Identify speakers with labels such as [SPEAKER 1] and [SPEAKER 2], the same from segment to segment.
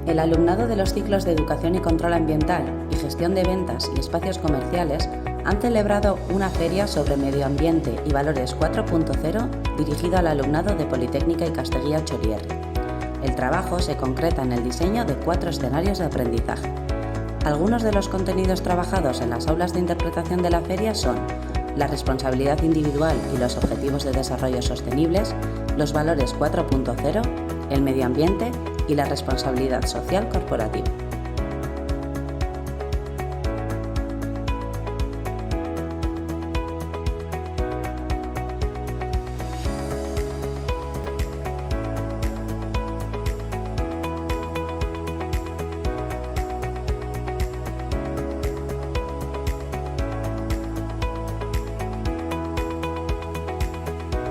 [SPEAKER 1] El alumnado de los ciclos de Educación y Control Ambiental y Gestión de Ventas y Espacios Comerciales han celebrado una feria sobre medio ambiente y valores 4.0 dirigido al alumnado de Politécnica y Casteguía Chorierri. El trabajo se concreta en el diseño de 4 escenarios de aprendizaje. Algunos de los contenidos trabajados en las aulas de interpretación de la feria son la responsabilidad individual y los objetivos de desarrollo sostenibles, los valores 4.0, el medio ambiente y la responsabilidad social corporativa.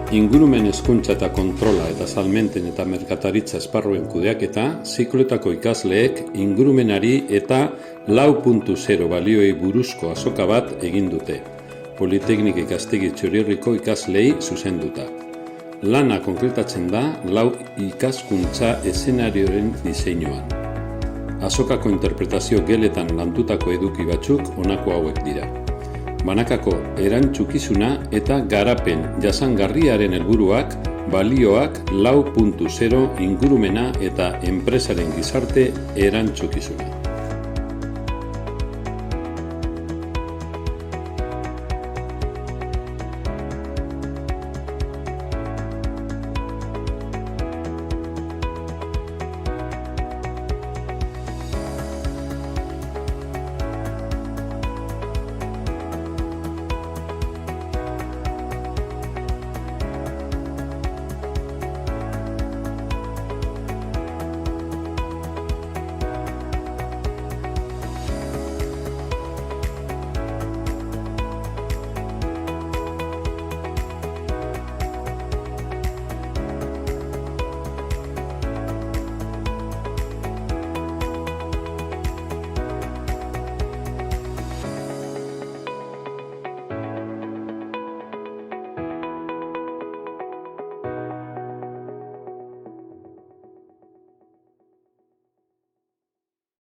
[SPEAKER 2] Ingurumen hezkuntza eta kontrola eta salmenten eta merkataritza esparruen kudeaketa, zikloetako ikasleek ingurumenari eta 4.0 balioei buruzko azoka bat egin dute, Politeknika Ikastegi Txorierriko ikaslei zuzenduta. Lana konkretatzen da 4 ikaskuntza eszenarioren diseinuan. Azokako interpretazio geletan lantutako eduki batzuk honako hauek dira. Banakako erantzukizuna eta garapen jasangarriaren helburuak, balioak 4.0 ingurumena eta enpresaren gizarte erantzukizuna.